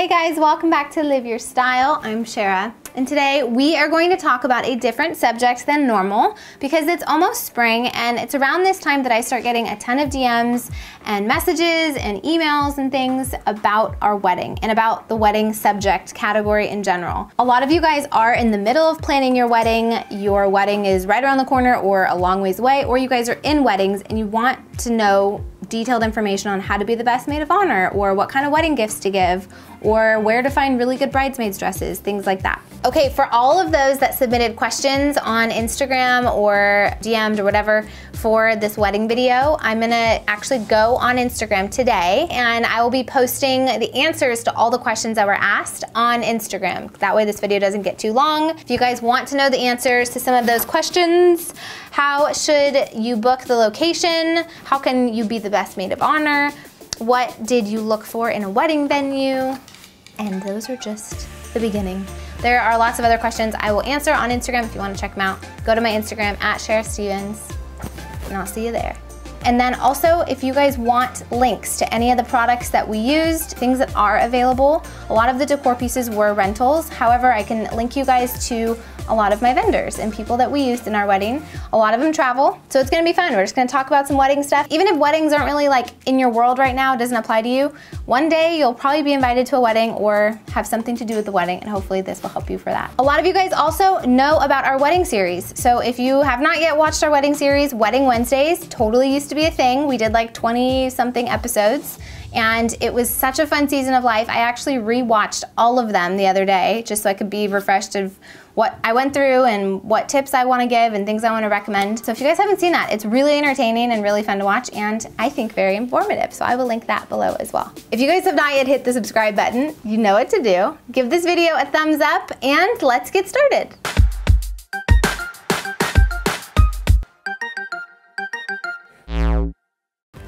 Hey guys, welcome back to Live Your Style. I'm Sharrah, and today we are going to talk about a different subject than normal because it's almost spring and it's around this time that I start getting a ton of DMs and messages and emails and things about our wedding and about the wedding subject category in general. A lot of you guys are in the middle of planning your wedding is right around the corner or a long ways away, or you guys are in weddings and you want to know detailed information on how to be the best maid of honor, or what kind of wedding gifts to give, or where to find really good bridesmaids dresses, things like that. Okay, for all of those that submitted questions on Instagram or DM'd or whatever for this wedding video, I'm gonna actually go on Instagram today and I will be posting the answers to all the questions that were asked on Instagram. That way this video doesn't get too long. If you guys want to know the answers to some of those questions, how should you book the location? How can you be the best maid of honor? What did you look for in a wedding venue? And those are just the beginning. There are lots of other questions I will answer on Instagram if you want to check them out. Go to my Instagram at Sharrah Stevens, and I'll see you there. And then also, if you guys want links to any of the products that we used, things that are available, a lot of the decor pieces were rentals. However, I can link you guys to a lot of my vendors and people that we used in our wedding. A lot of them travel, so it's gonna be fun. We're just gonna talk about some wedding stuff. Even if weddings aren't really like in your world right now, it doesn't apply to you, one day you'll probably be invited to a wedding or have something to do with the wedding, and hopefully this will help you for that. A lot of you guys also know about our wedding series. So if you have not yet watched our wedding series, Wedding Wednesdays totally used to be a thing. We did like 20 something episodes, and it was such a fun season of life. I actually rewatched all of them the other day just so I could be refreshed of what I went through and what tips I want to give and things I want to recommend. So if you guys haven't seen that, it's really entertaining and really fun to watch, and I think very informative. So I will link that below as well. If you guys have not yet hit the subscribe button, you know what to do. Give this video a thumbs up and let's get started.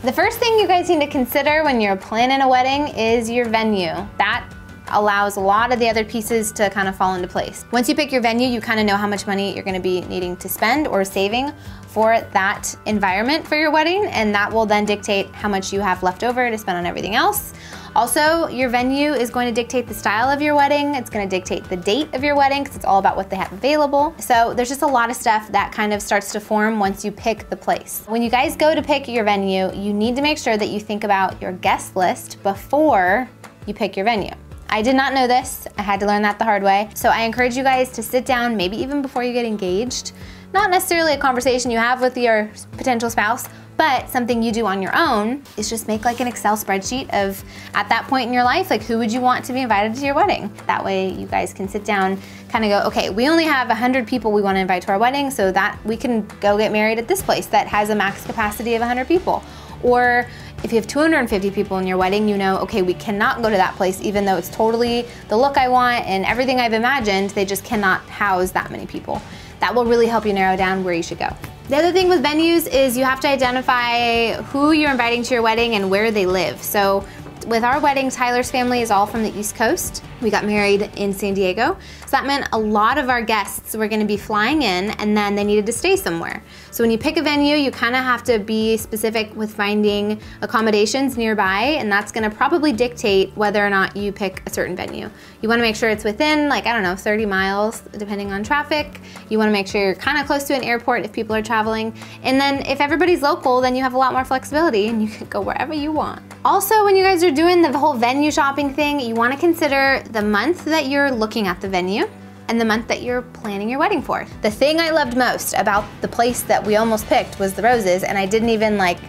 The first thing you guys need to consider when you're planning a wedding is your venue. That allows a lot of the other pieces to kind of fall into place. Once you pick your venue, you kind of know how much money you're going to be needing to spend or saving for that environment for your wedding, and that will then dictate how much you have left over to spend on everything else. Also, your venue is going to dictate the style of your wedding. It's going to dictate the date of your wedding because it's all about what they have available. So there's just a lot of stuff that kind of starts to form once you pick the place. When you guys go to pick your venue, you need to make sure that you think about your guest list before you pick your venue. I did not know this. I had to learn that the hard way. So I encourage you guys to sit down, maybe even before you get engaged. Not necessarily a conversation you have with your potential spouse, but something you do on your own is just make like an Excel spreadsheet of, at that point in your life, like who would you want to be invited to your wedding? That way you guys can sit down, kind of go, okay, we only have 100 people we want to invite to our wedding, so that we can go get married at this place that has a max capacity of 100 people. Or if you have 250 people in your wedding, you know, okay, we cannot go to that place even though it's totally the look I want and everything I've imagined, they just cannot house that many people. That will really help you narrow down where you should go. The other thing with venues is you have to identify who you're inviting to your wedding and where they live. So with our wedding, Tyler's family is all from the East Coast. We got married in San Diego. So that meant a lot of our guests were gonna be flying in and then they needed to stay somewhere. So when you pick a venue, you kind of have to be specific with finding accommodations nearby, and that's gonna probably dictate whether or not you pick a certain venue. You wanna make sure it's within, like, I don't know, 30 miles, depending on traffic. You wanna make sure you're kind of close to an airport if people are traveling. And then if everybody's local, then you have a lot more flexibility and you can go wherever you want. Also, when you guys are doing the whole venue shopping thing, you wanna consider the month that you're looking at the venue and the month that you're planning your wedding for. The thing I loved most about the place that we almost picked was the roses, and I didn't even like,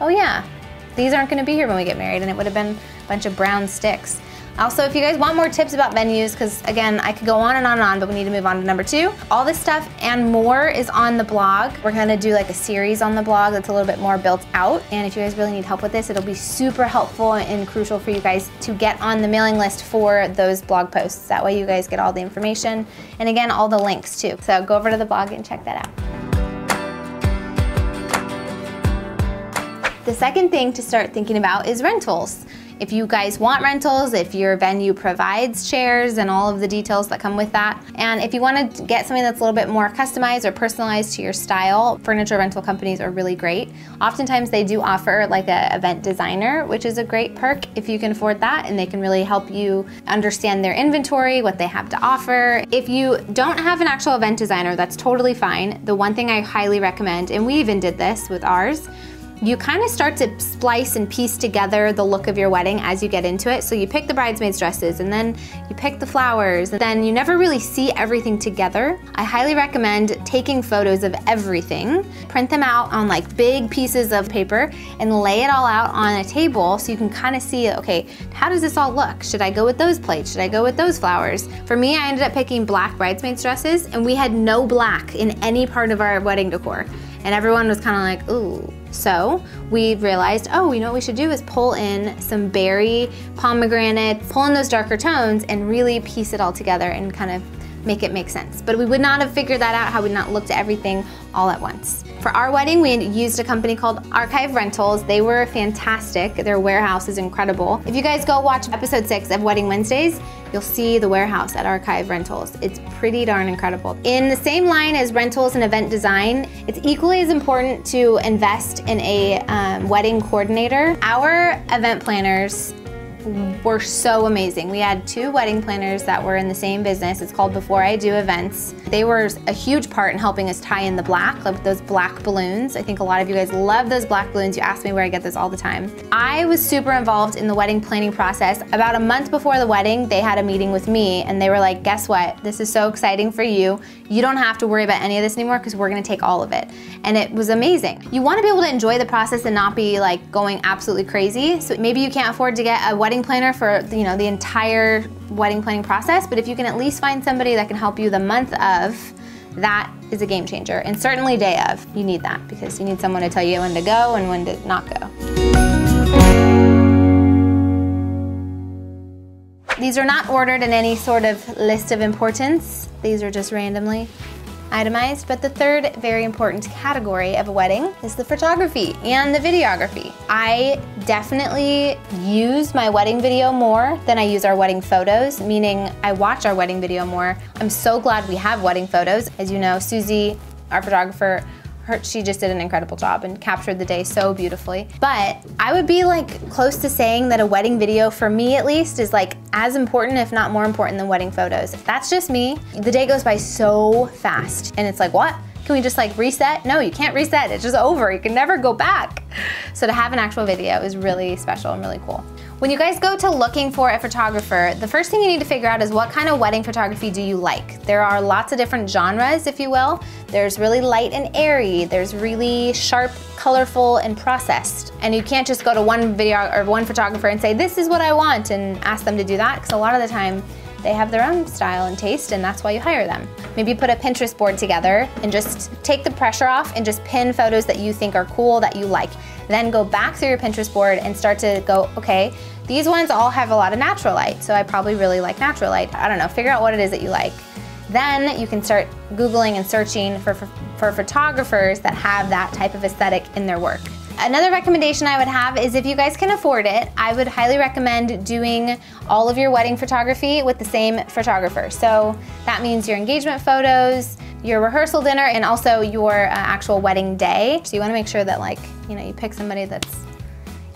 oh yeah, these aren't gonna be here when we get married, and it would have been a bunch of brown sticks. Also, if you guys want more tips about venues, because again, I could go on and on and on, but we need to move on to number 2. All this stuff and more is on the blog. We're gonna do like a series on the blog that's a little bit more built out. And if you guys really need help with this, it'll be super helpful and crucial for you guys to get on the mailing list for those blog posts. That way you guys get all the information. And again, all the links too. So go over to the blog and check that out. The second thing to start thinking about is rentals. If you guys want rentals, if your venue provides chairs and all of the details that come with that, and if you want to get something that's a little bit more customized or personalized to your style, furniture rental companies are really great. Oftentimes they do offer like an event designer, which is a great perk if you can afford that, and they can really help you understand their inventory, what they have to offer. If you don't have an actual event designer, that's totally fine. The one thing I highly recommend, and we even did this with ours, you kind of start to splice and piece together the look of your wedding as you get into it. So you pick the bridesmaids' dresses, and then you pick the flowers, and then you never really see everything together. I highly recommend taking photos of everything, print them out on like big pieces of paper, and lay it all out on a table so you can kind of see, okay, how does this all look? Should I go with those plates? Should I go with those flowers? For me, I ended up picking black bridesmaids' dresses, and we had no black in any part of our wedding decor. And everyone was kind of like, ooh. So we realized, oh, you know what we should do is pull in some berry, pomegranates, pull in those darker tones and really piece it all together and kind of make it make sense. But we would not have figured that out had we not looked at everything all at once. For our wedding, we used a company called Archive Rentals. They were fantastic. Their warehouse is incredible. If you guys go watch episode 6 of Wedding Wednesdays, you'll see the warehouse at Archive Rentals. It's pretty darn incredible. In the same line as rentals and event design, it's equally as important to invest in a wedding coordinator. Our event planners were so amazing. We had 2 wedding planners that were in the same business. It's called Before I Do Events. They were a huge part in helping us tie in the black, like those black balloons. I think a lot of you guys love those black balloons. You ask me where I get those all the time. I was super involved in the wedding planning process. About a month before the wedding, they had a meeting with me and they were like, guess what? This is so exciting for you. You don't have to worry about any of this anymore because we're gonna take all of it. And it was amazing. You wanna be able to enjoy the process and not be like going absolutely crazy. So maybe you can't afford to get a wedding planner for the entire wedding planning process, but if you can at least find somebody that can help you the month of, that is a game changer. And certainly day of, you need that because you need someone to tell you when to go and when to not go. These are not ordered in any sort of list of importance. These are just randomly itemized, but the third very important category of a wedding is the photography and the videography. I definitely use my wedding video more than I use our wedding photos, meaning I watch our wedding video more. I'm so glad we have wedding photos. As you know, Susie, our photographer, she just did an incredible job and captured the day so beautifully. But I would be like close to saying that a wedding video, for me at least, is like as important, if not more important than wedding photos. That's just me. The day goes by so fast and it's like, what? Can we just like reset? No, you can't reset, it's just over. You can never go back. So to have an actual video is really special and really cool. When you guys go to looking for a photographer, the first thing you need to figure out is what kind of wedding photography do you like? There are lots of different genres, if you will. There's really light and airy. There's really sharp, colorful, and processed. And you can't just go to one video or one photographer and say, this is what I want, and ask them to do that, because a lot of the time, they have their own style and taste, and that's why you hire them. Maybe put a Pinterest board together and just take the pressure off and just pin photos that you think are cool, that you like. Then go back through your Pinterest board and start to go, okay, these ones all have a lot of natural light, so I probably really like natural light. I don't know, figure out what it is that you like. Then you can start Googling and searching for photographers that have that type of aesthetic in their work. Another recommendation I would have is if you guys can afford it, I would highly recommend doing all of your wedding photography with the same photographer. So that means your engagement photos, your rehearsal dinner, and also your actual wedding day. So you wanna make sure that you pick somebody that's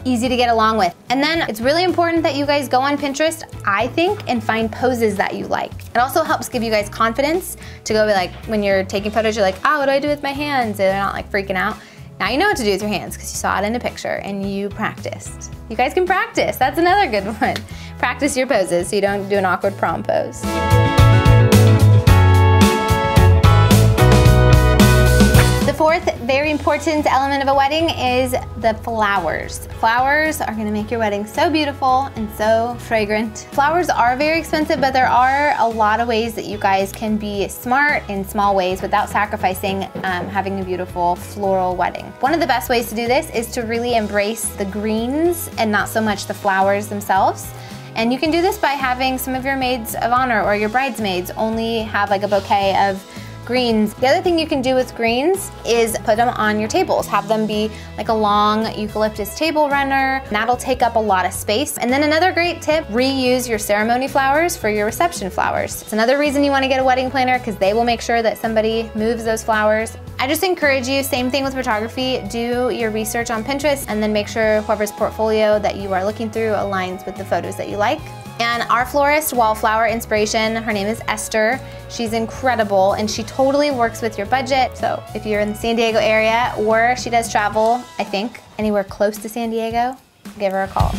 easy to get along with. And then it's really important that you guys go on Pinterest, I think, and find poses that you like. It also helps give you guys confidence to go when you're taking photos, you're like, oh, what do I do with my hands? And they're not like freaking out. Now you know what to do with your hands because you saw it in a picture and you practiced. You guys can practice, that's another good one. Practice your poses so you don't do an awkward prom pose. The fourth very important element of a wedding is the flowers. Flowers are gonna make your wedding so beautiful and so fragrant. Flowers are very expensive, but there are a lot of ways that you guys can be smart in small ways without sacrificing having a beautiful floral wedding. One of the best ways to do this is to really embrace the greens and not so much the flowers themselves. And you can do this by having some of your maids of honor or your bridesmaids only have like a bouquet of greens. The other thing you can do with greens is put them on your tables. Have them be like a long eucalyptus table runner. That'll take up a lot of space. And then another great tip, reuse your ceremony flowers for your reception flowers. It's another reason you want to get a wedding planner, because they will make sure that somebody moves those flowers. I just encourage you, same thing with photography, do your research on Pinterest and then make sure whoever's portfolio that you are looking through aligns with the photos that you like. And our florist, Wallflower Inspiration, her name is Esther. She's incredible and she totally works with your budget. So if you're in the San Diego area, or she does travel, I think, anywhere close to San Diego, give her a call.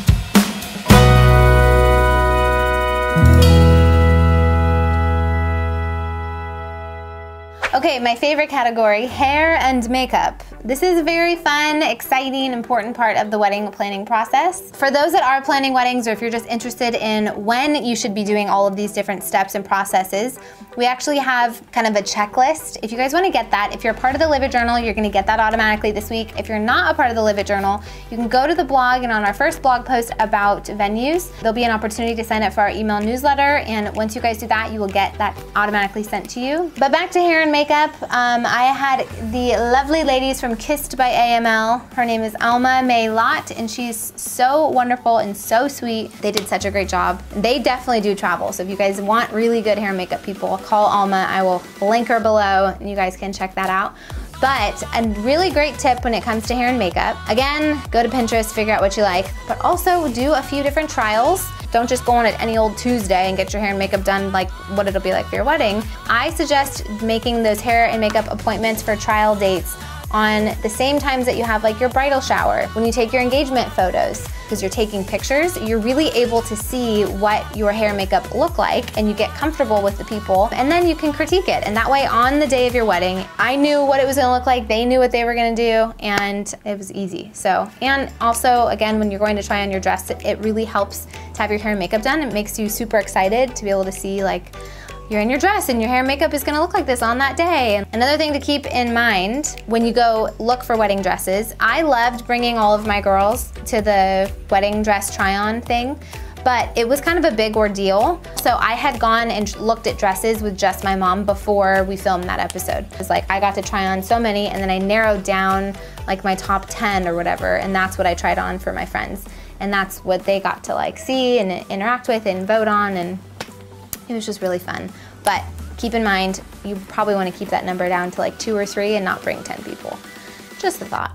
Okay, my favorite category, hair and makeup. This is a very fun, exciting, important part of the wedding planning process. For those that are planning weddings, or if you're just interested in when you should be doing all of these different steps and processes, we actually have kind of a checklist. If you guys want to get that, if you're a part of the Live It Journal, you're going to get that automatically this week. If you're not a part of the Live It Journal, you can go to the blog, and on our first blog post about venues, there'll be an opportunity to sign up for our email newsletter, and once you guys do that, you will get that automatically sent to you. But back to hair and makeup, I had the lovely ladies from Kissed by AML. Her name is Alma May Lott, and she's so wonderful and so sweet. They did such a great job. They definitely do travel, so if you guys want really good hair and makeup people, call Alma. I will link her below, and you guys can check that out. But a really great tip when it comes to hair and makeup, again, go to Pinterest, figure out what you like, but also do a few different trials. Don't just go on it any old Tuesday and get your hair and makeup done like what it'll be like for your wedding. I suggest making those hair and makeup appointments for trial dates on the same times that you have like your bridal shower, when you take your engagement photos. Because you're taking pictures, you're really able to see what your hair and makeup look like, and you get comfortable with the people, and then you can critique it. And that way, on the day of your wedding, I knew what it was gonna look like, they knew what they were gonna do, and it was easy. So, and also, again, when you're going to try on your dress, it really helps to have your hair and makeup done. It makes you super excited to be able to see, like, you're in your dress and your hair and makeup is gonna look like this on that day. And another thing to keep in mind when you go look for wedding dresses, I loved bringing all of my girls to the wedding dress try-on thing, but it was kind of a big ordeal. So I had gone and looked at dresses with just my mom before we filmed that episode. It was like, I got to try on so many, and then I narrowed down like my top 10 or whatever, and that's what I tried on for my friends. And that's what they got to like see and interact with and vote on, and it was just really fun. But keep in mind, you probably want to keep that number down to like 2 or 3 and not bring 10 people. Just a thought.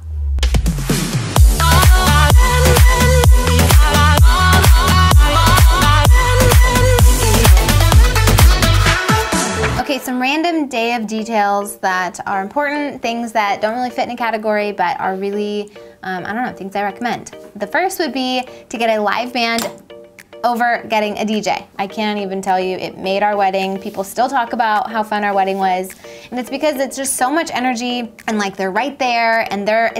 Okay, some random day of details that are important, things that don't really fit in a category but are really, I don't know, things I recommend. The first would be to get a live band over getting a DJ. I can't even tell you, it made our wedding. People still talk about how fun our wedding was. And it's because it's just so much energy, and like they're right there, and they're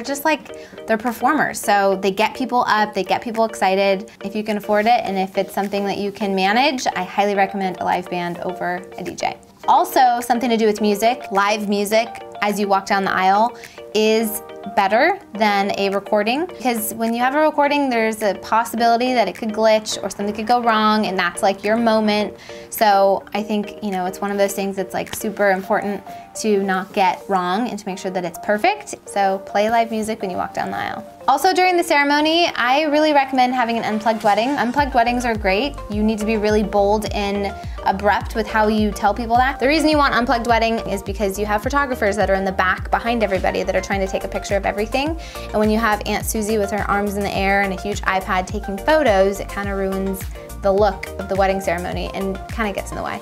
just like, they're performers. So they get people up, they get people excited if you can afford it, and if it's something that you can manage, I highly recommend a live band over a DJ. Also, something to do with music, live music as you walk down the aisle is better than a recording, because when you have a recording, there's a possibility that it could glitch or something could go wrong, and that's like your moment. So I think, you know, it's one of those things that's like super important to not get wrong and to make sure that it's perfect. So play live music when you walk down the aisle. Also during the ceremony, I really recommend having an unplugged wedding. Unplugged weddings are great. You need to be really bold and abrupt with how you tell people that. The reason you want unplugged wedding is because you have photographers that are in the back behind everybody that are trying to take a picture of everything. And when you have Aunt Susie with her arms in the air and a huge iPad taking photos, it kind of ruins the look of the wedding ceremony and kind of gets in the way.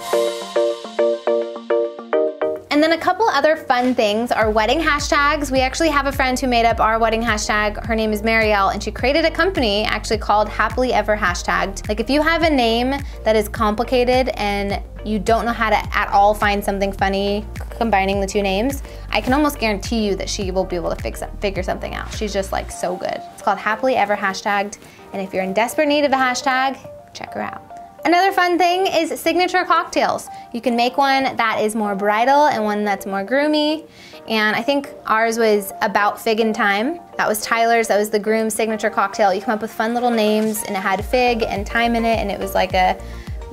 And then a couple other fun things are wedding hashtags. We actually have a friend who made up our wedding hashtag. Her name is Marielle, and she created a company actually called Happily Ever Hashtagged. Like if you have a name that is complicated and you don't know how to at all find something funny combining the two names, I can almost guarantee you that she will be able to figure something out. She's just like so good. It's called Happily Ever Hashtagged, and if you're in desperate need of a hashtag, check her out. Another fun thing is signature cocktails. You can make one that is more bridal and one that's more groomy. And I think ours was About Fig and Time. That was Tyler's, that was the groom's signature cocktail. You come up with fun little names, and it had fig and thyme in it, and it was like a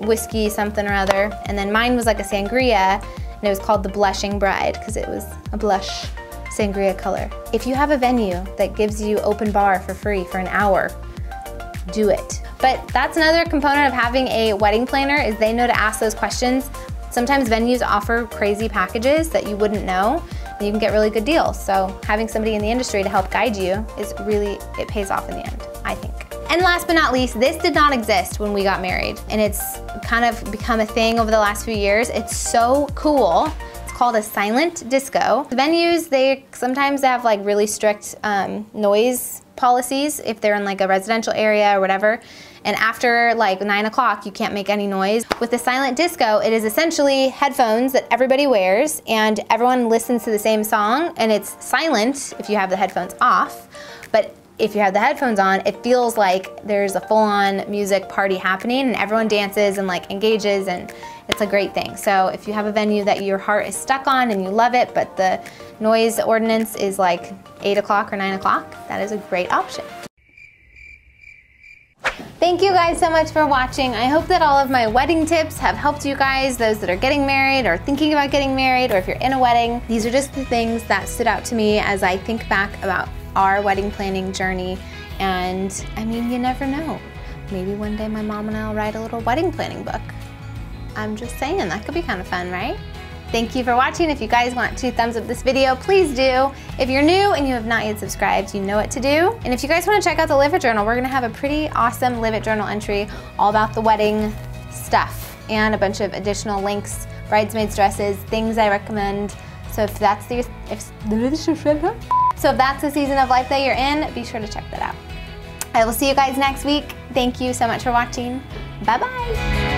whiskey something or other. And then mine was like a sangria, and it was called the Blushing Bride because it was a blush sangria color. If you have a venue that gives you open bar for free for an hour, do it. But that's another component of having a wedding planner, is they know to ask those questions. Sometimes venues offer crazy packages that you wouldn't know, and you can get really good deals. So having somebody in the industry to help guide you is really, it pays off in the end, I think. And last but not least, this did not exist when we got married, and it's kind of become a thing over the last few years. It's so cool. It's called a silent disco. The venues, they sometimes have like really strict noise policies if they're in like a residential area or whatever. And after like 9 o'clock, you can't make any noise. With the silent disco, it is essentially headphones that everybody wears and everyone listens to the same song, and it's silent if you have the headphones off. But if you have the headphones on, it feels like there's a full-on music party happening and everyone dances and like engages, and it's a great thing. So if you have a venue that your heart is stuck on and you love it, but the noise ordinance is like 8 o'clock or 9 o'clock, that is a great option. Thank you guys so much for watching. I hope that all of my wedding tips have helped you guys, those that are getting married or thinking about getting married, or if you're in a wedding. These are just the things that stood out to me as I think back about our wedding planning journey. And I mean, you never know. Maybe one day my mom and I will write a little wedding planning book. I'm just saying, that could be kind of fun, right? Thank you for watching. If you guys want to thumbs up this video, please do. If you're new and you have not yet subscribed, you know what to do. And if you guys want to check out the Live It Journal, we're gonna have a pretty awesome Live It Journal entry all about the wedding stuff and a bunch of additional links, bridesmaids dresses, things I recommend. So if that's the season of life that you're in, be sure to check that out. I will see you guys next week. Thank you so much for watching. Bye-bye.